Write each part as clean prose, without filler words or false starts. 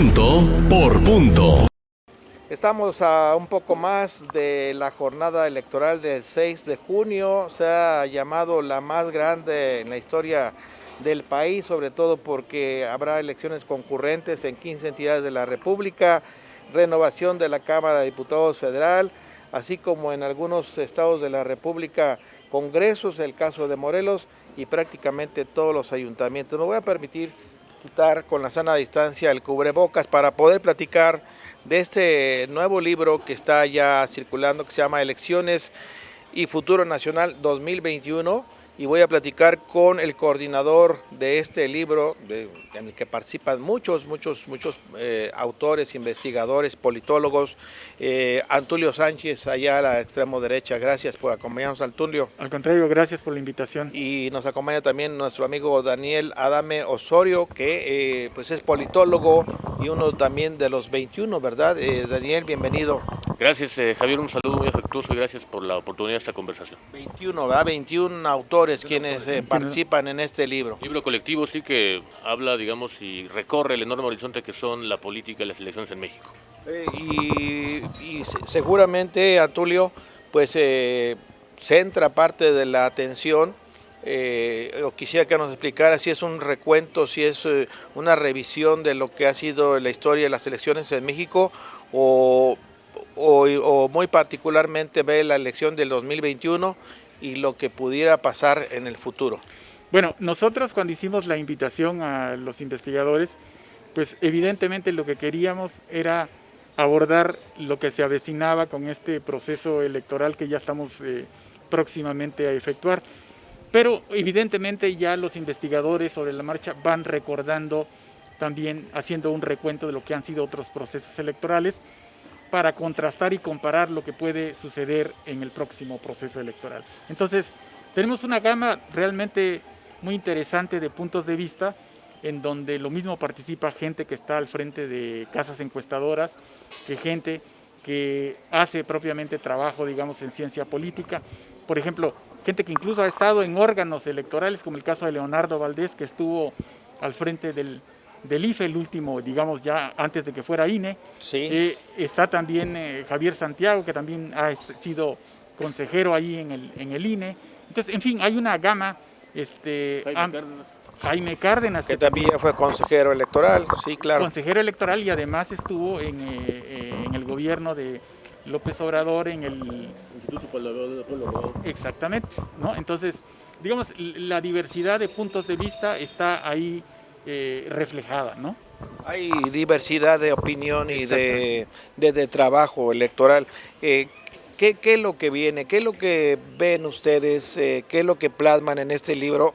Punto por punto. Estamos a un poco más de la jornada electoral del 6 de junio. Se ha llamado la más grande en la historia del país, sobre todo porque habrá elecciones concurrentes en 15 entidades de la República, renovación de la Cámara de Diputados Federal, así como en algunos estados de la República, congresos, el caso de Morelos y prácticamente todos los ayuntamientos. Me voy a permitir quitar con la sana distancia el cubrebocas para poder platicar de este nuevo libro que está ya circulando, que se llama Elecciones y Futuro Nacional 2021, y voy a platicar con el coordinador de este libro, en el que participan muchos autores, investigadores, politólogos, Antulio Sánchez, allá a la extremo derecha. Gracias por acompañarnos, Antulio. Al contrario, gracias por la invitación. Y nos acompaña también nuestro amigo Daniel Adame Osorio, que pues es politólogo y uno también de los 21, ¿verdad? Daniel, bienvenido. Gracias, Javier, un saludo muy afectuoso y gracias por la oportunidad de esta conversación. 21, ¿verdad? 21 autores quienes participan en este libro. Libro colectivo, sí, que habla, digamos, y recorre el enorme horizonte que son la política y las elecciones en México. Y seguramente, Antulio, pues centra parte de la atención. O quisiera que nos explicara si es un recuento, si es una revisión de lo que ha sido la historia de las elecciones en México, o muy particularmente ve la elección del 2021 y lo que pudiera pasar en el futuro. Bueno, nosotros cuando hicimos la invitación a los investigadores, pues evidentemente lo que queríamos era abordar lo que se avecinaba con este proceso electoral que ya estamos próximamente a efectuar. Pero evidentemente ya los investigadores sobre la marcha van recordando también, haciendo un recuento de lo que han sido otros procesos electorales para contrastar y comparar lo que puede suceder en el próximo proceso electoral. Entonces, tenemos una gama realmente muy interesante de puntos de vista, en donde lo mismo participa gente que está al frente de casas encuestadoras, que gente que hace propiamente trabajo, digamos, en ciencia política. Por ejemplo, gente que incluso ha estado en órganos electorales, como el caso de Leonardo Valdés, que estuvo al frente del IFE, el último, digamos, ya antes de que fuera INE. Sí. Está también Javier Santiago, que también ha sido consejero ahí en el INE. Entonces, en fin, hay una gama. Jaime Cárdenas. Que también fue consejero electoral, sí, claro. Consejero electoral y además estuvo en el gobierno de López Obrador, en el Instituto Pueblo. Exactamente, ¿no? Entonces, digamos, la diversidad de puntos de vista está ahí reflejada, ¿no? Hay diversidad de opinión y de trabajo electoral. ¿Qué es lo que viene? ¿Qué es lo que ven ustedes? ¿Qué es lo que plasman en este libro?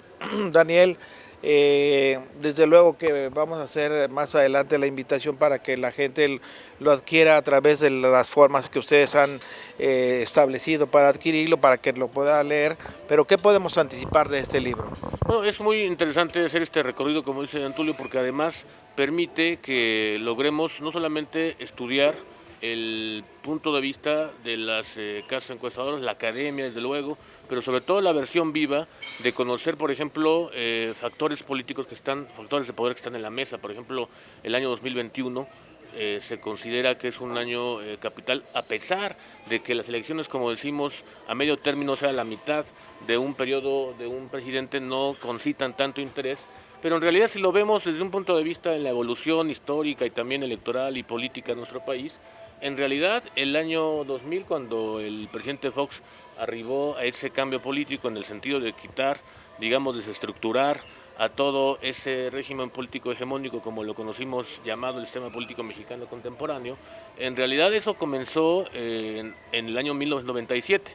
Daniel, desde luego que vamos a hacer más adelante la invitación para que la gente lo adquiera a través de las formas que ustedes han establecido para adquirirlo, para que lo pueda leer, pero ¿qué podemos anticipar de este libro? Bueno, es muy interesante hacer este recorrido, como dice Antulio, porque además permite que logremos no solamente estudiar el punto de vista de las casas encuestadoras, la academia, desde luego, pero sobre todo la versión viva de conocer, por ejemplo, factores políticos factores de poder que están en la mesa. Por ejemplo, el año 2021 se considera que es un año capital, a pesar de que las elecciones, como decimos, a medio término, o sea, la mitad de un periodo de un presidente, no concitan tanto interés. Pero en realidad, si lo vemos desde un punto de vista en la evolución histórica y también electoral y política de nuestro país, en realidad el año 2000, cuando el presidente Fox arribó a ese cambio político en el sentido de quitar, digamos, desestructurar a todo ese régimen político hegemónico, como lo conocimos, llamado el sistema político mexicano contemporáneo, en realidad eso comenzó en el año 1997.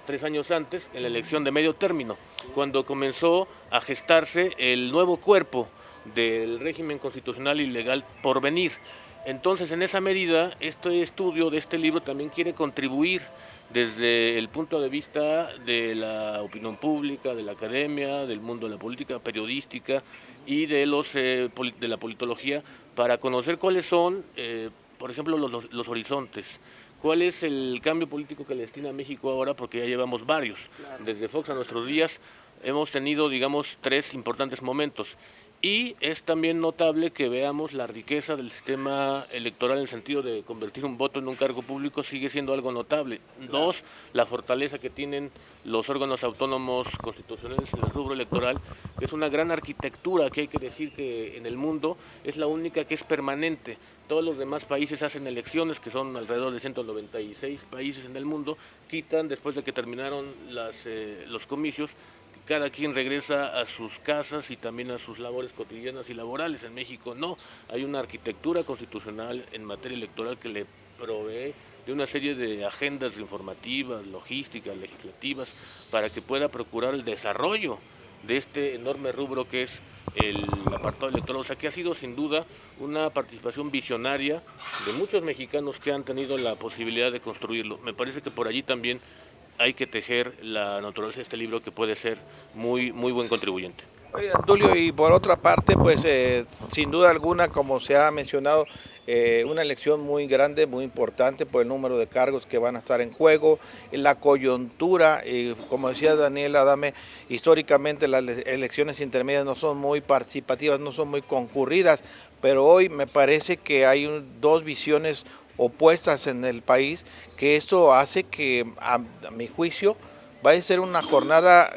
3 años antes, en la elección de medio término, cuando comenzó a gestarse el nuevo cuerpo del régimen constitucional y legal por venir. Entonces, en esa medida, este estudio de este libro también quiere contribuir desde el punto de vista de la opinión pública, de la academia, del mundo de la política periodística y de la politología, para conocer cuáles son, por ejemplo, los horizontes. ¿Cuál es el cambio político que le destina a México ahora? Porque ya llevamos varios. Desde Fox a nuestros días hemos tenido, digamos, 3 importantes momentos. Y es también notable que veamos la riqueza del sistema electoral en el sentido de convertir un voto en un cargo público, sigue siendo algo notable. Dos, la fortaleza que tienen los órganos autónomos constitucionales en el rubro electoral, que es una gran arquitectura que hay que decir que en el mundo es la única que es permanente. Todos los demás países hacen elecciones, que son alrededor de 196 países en el mundo, quitan después de que terminaron los comicios. Cada quien regresa a sus casas y también a sus labores cotidianas y laborales. En México no, hay una arquitectura constitucional en materia electoral que le provee de una serie de agendas informativas, logísticas, legislativas, para que pueda procurar el desarrollo de este enorme rubro que es el apartado electoral. O sea que ha sido sin duda una participación visionaria de muchos mexicanos que han tenido la posibilidad de construirlo. Me parece que por allí también hay que tejer la naturaleza de este libro, que puede ser muy buen contribuyente. Oye, Tulio, y por otra parte, pues sin duda alguna, como se ha mencionado, una elección muy grande, muy importante por el número de cargos que van a estar en juego, la coyuntura, como decía Daniel Adame, históricamente las elecciones intermedias no son muy participativas, no son muy concurridas, pero hoy me parece que hay dos visiones opuestas en el país, que esto hace que, a mi juicio, vaya a ser una jornada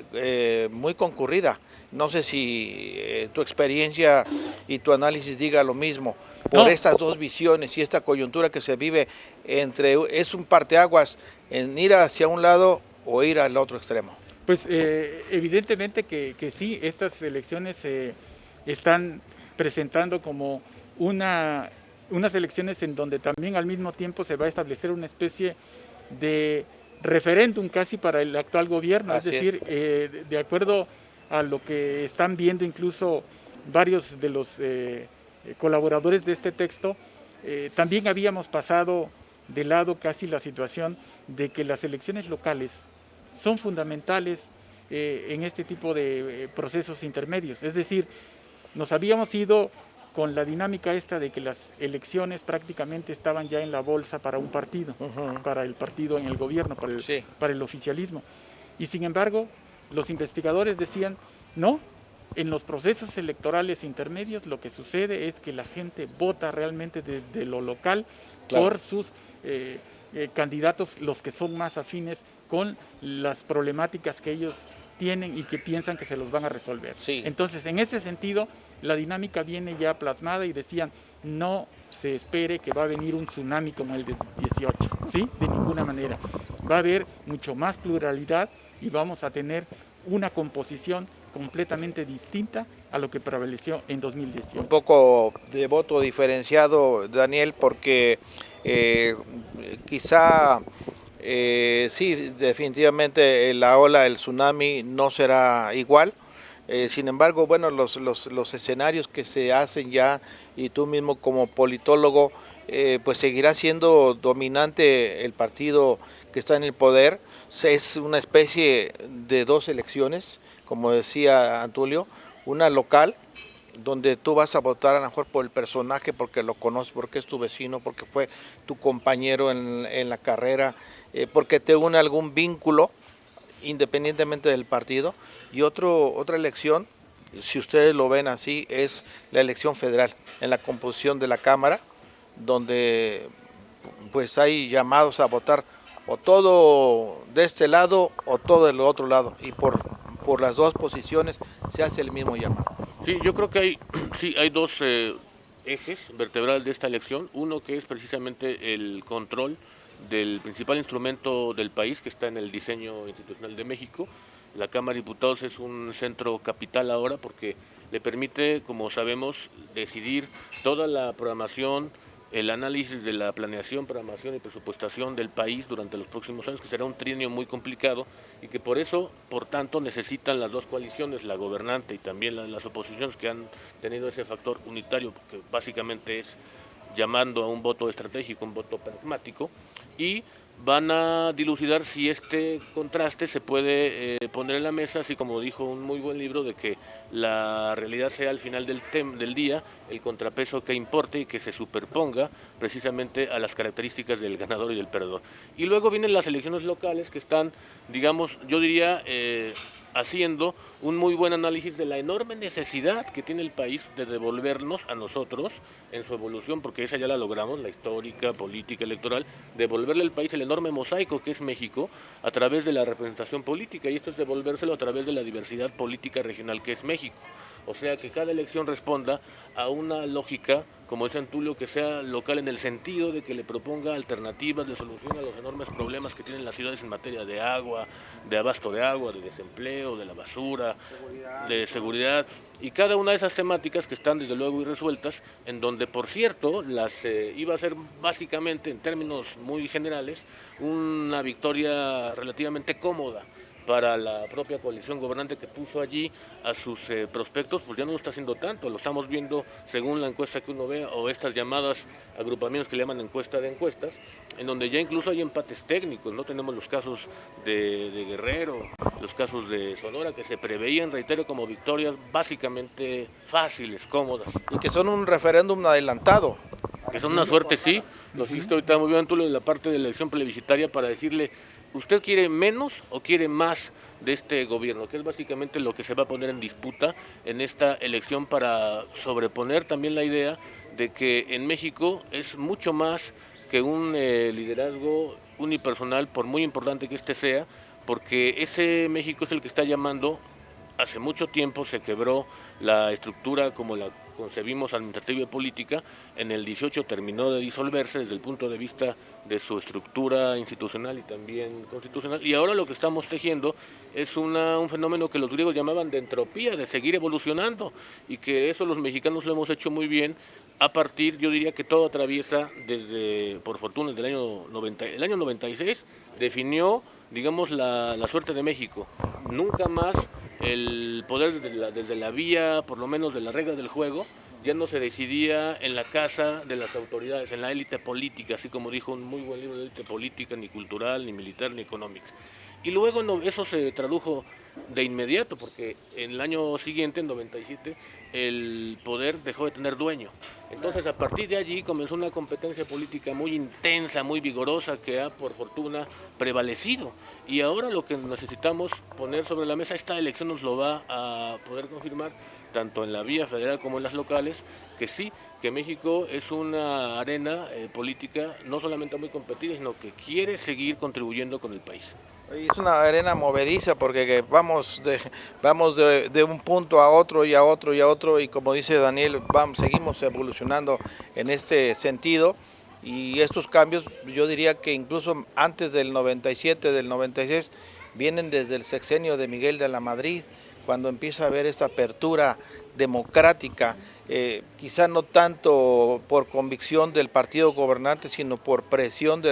muy concurrida. No sé si tu experiencia y tu análisis diga lo mismo, por estas dos visiones y esta coyuntura que se vive es un parteaguas en ir hacia un lado o ir al otro extremo. Pues evidentemente que sí, estas elecciones se están presentando como unas elecciones en donde también al mismo tiempo se va a establecer una especie de referéndum casi para el actual gobierno. Así es decir, de acuerdo a lo que están viendo incluso varios de los colaboradores de este texto, también habíamos pasado de lado casi la situación de que las elecciones locales son fundamentales en este tipo de procesos intermedios. Es decir, nos habíamos ido con la dinámica esta de que las elecciones prácticamente estaban ya en la bolsa para un partido, para el partido en el gobierno, para el oficialismo. Y sin embargo, los investigadores decían, no, en los procesos electorales intermedios lo que sucede es que la gente vota realmente de lo local, claro, por sus candidatos, los que son más afines con las problemáticas que ellos tienen y que piensan que se los van a resolver. Sí. Entonces, en ese sentido, la dinámica viene ya plasmada y decían, no se espere que va a venir un tsunami como el de 18, ¿sí? De ninguna manera. Va a haber mucho más pluralidad y vamos a tener una composición completamente distinta a lo que prevaleció en 2018. Un poco de voto diferenciado, Daniel, porque quizá sí, definitivamente la ola, el tsunami no será igual. Sin embargo, bueno, los escenarios que se hacen ya, y tú mismo como politólogo, pues seguirá siendo dominante el partido que está en el poder. Es una especie de dos elecciones, como decía Antulio, una local, donde tú vas a votar a lo mejor por el personaje, porque lo conoces, porque es tu vecino, porque fue tu compañero en la carrera, porque te une algún vínculo, independientemente del partido. Y otra elección, si ustedes lo ven así, es la elección federal, en la composición de la Cámara, donde pues hay llamados a votar o todo de este lado o todo del otro lado, y por las dos posiciones se hace el mismo llamado. Sí, yo creo que hay dos ejes vertebrales de esta elección. Uno que es precisamente el control del principal instrumento del país, que está en el diseño institucional de México. La Cámara de Diputados es un centro capital ahora porque le permite, como sabemos, decidir toda la programación, el análisis de la planeación, programación y presupuestación del país durante los próximos años, que será un trienio muy complicado y que por eso, por tanto, necesitan las dos coaliciones, la gobernante y también las oposiciones, que han tenido ese factor unitario, que básicamente es llamando a un voto estratégico, un voto pragmático, y van a dilucidar si este contraste se puede poner en la mesa, así como dijo un muy buen libro, de que la realidad sea al final del día el contrapeso que importe y que se superponga precisamente a las características del ganador y del perdedor. Y luego vienen las elecciones locales, que están, digamos, yo diría, haciendo un muy buen análisis de la enorme necesidad que tiene el país de devolvernos a nosotros en su evolución, porque esa ya la logramos, la histórica, política, electoral, devolverle al país el enorme mosaico que es México a través de la representación política, y esto es devolvérselo a través de la diversidad política regional que es México. O sea, que cada elección responda a una lógica, como dice Antulio, que sea local en el sentido de que le proponga alternativas de solución a los enormes problemas que tienen las ciudades en materia de agua, de abasto de agua, de desempleo, de la basura, de seguridad, y cada una de esas temáticas que están desde luego irresueltas, en donde por cierto las iba a ser básicamente, en términos muy generales, una victoria relativamente cómoda para la propia coalición gobernante que puso allí a sus prospectos, pues ya no lo está haciendo tanto, lo estamos viendo según la encuesta que uno vea, o estas llamadas agrupamientos que le llaman encuesta de encuestas, en donde ya incluso hay empates técnicos, no tenemos los casos de Guerrero, los casos de Sonora, que se preveían, reitero, como victorias básicamente fáciles, cómodas. Y que son un referéndum adelantado. Que son una suerte, sí, lo dijiste ahorita muy bien tú, en la parte de la elección plebiscitaria, para decirle, ¿usted quiere menos o quiere más de este gobierno? Que es básicamente lo que se va a poner en disputa en esta elección, para sobreponer también la idea de que en México es mucho más que un liderazgo unipersonal, por muy importante que este sea, porque ese México es el que está llamando. Hace mucho tiempo se quebró la estructura como la concebimos administrativa y política, en el 18 terminó de disolverse desde el punto de vista de su estructura institucional y también constitucional, y ahora lo que estamos tejiendo es un fenómeno que los griegos llamaban de entropía, de seguir evolucionando, y que eso los mexicanos lo hemos hecho muy bien a partir, yo diría que todo atraviesa desde, por fortuna, del año 90, el año 96 definió, digamos, la suerte de México. Nunca más el poder desde la vía, por lo menos de la regla del juego, ya no se decidía en la casa de las autoridades, en la élite política, así como dijo un muy buen libro de élite política, ni cultural, ni militar, ni económica. Y luego eso se tradujo de inmediato, porque en el año siguiente, en 97, el poder dejó de tener dueño. Entonces, a partir de allí comenzó una competencia política muy intensa, muy vigorosa, que ha, por fortuna, prevalecido. Y ahora lo que necesitamos poner sobre la mesa, esta elección nos lo va a poder confirmar, tanto en la vía federal como en las locales, que sí, que México es una arena política no solamente muy competida, sino que quiere seguir contribuyendo con el país. Es una arena movediza porque vamos de un punto a otro y a otro y a otro, y como dice Daniel, seguimos evolucionando en este sentido, y estos cambios yo diría que incluso antes del 97, del 96, vienen desde el sexenio de Miguel de la Madrid, cuando empieza a haber esta apertura democrática, quizá no tanto por convicción del partido gobernante, sino por presión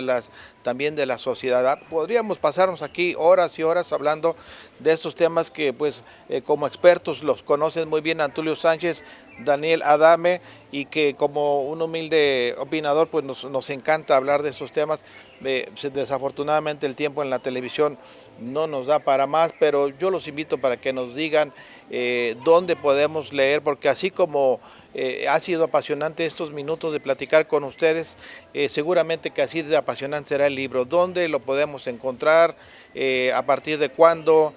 también de la sociedad. Podríamos pasarnos aquí horas y horas hablando de estos temas que pues como expertos los conocen muy bien Antulio Sánchez, Daniel Adame, y que como un humilde opinador pues nos encanta hablar de estos temas. Desafortunadamente el tiempo en la televisión no nos da para más, pero yo los invito para que nos digan dónde podemos leer, porque así como ha sido apasionante estos minutos de platicar con ustedes, seguramente que así de apasionante será el libro. ¿Dónde lo podemos encontrar? ¿A partir de cuándo?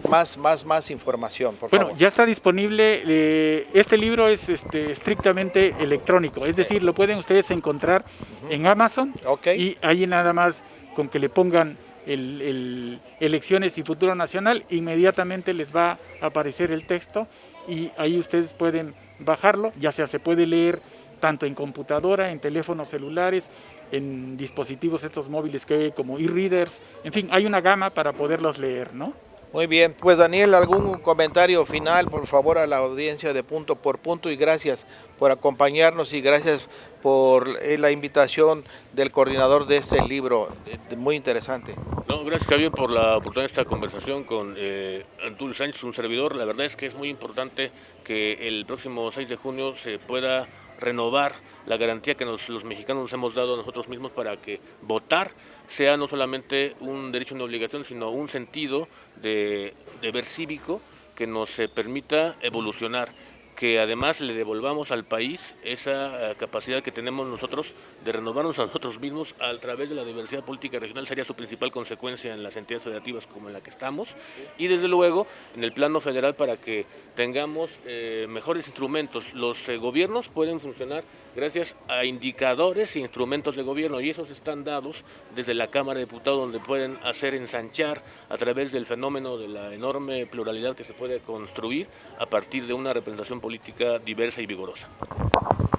Más información, por favor. Bueno, ya está disponible. Este libro es estrictamente electrónico, es decir, lo pueden ustedes encontrar en Amazon, y ahí nada más con que le pongan elecciones y futuro nacional, inmediatamente les va a aparecer el texto, y ahí ustedes pueden bajarlo, ya sea se puede leer tanto en computadora, en teléfonos celulares, en dispositivos estos móviles que hay como e-readers, en fin, hay una gama para poderlos leer, ¿no? Muy bien, pues Daniel, ¿algún comentario final, por favor, a la audiencia de Punto por Punto? Y gracias por acompañarnos, y gracias por la invitación del coordinador de este libro, muy interesante. No, gracias, Javier, por la oportunidad de esta conversación con Antulio Sánchez, un servidor. La verdad es que es muy importante que el próximo 6 de junio se pueda renovar la garantía que los mexicanos nos hemos dado a nosotros mismos, para que votar sea no solamente un derecho y una obligación, sino un sentido de deber cívico que nos permita evolucionar, que además le devolvamos al país esa capacidad que tenemos nosotros de renovarnos a nosotros mismos a través de la diversidad política regional, sería su principal consecuencia en las entidades federativas como en la que estamos, y desde luego en el plano federal para que tengamos mejores instrumentos. Los gobiernos pueden funcionar gracias a indicadores e instrumentos de gobierno, y esos están dados desde la Cámara de Diputados, donde pueden hacer ensanchar a través del fenómeno de la enorme pluralidad que se puede construir a partir de una representación política diversa y vigorosa.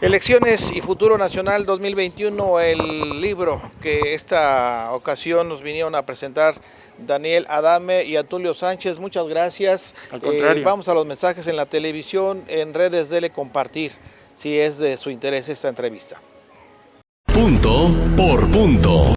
Elecciones y Futuro Nacional 2021, el libro que esta ocasión nos vinieron a presentar Daniel Adame y Antulio Sánchez, muchas gracias. Al contrario. Vamos a los mensajes en la televisión, en redes, dele compartir si es de su interés esta entrevista. Punto por punto.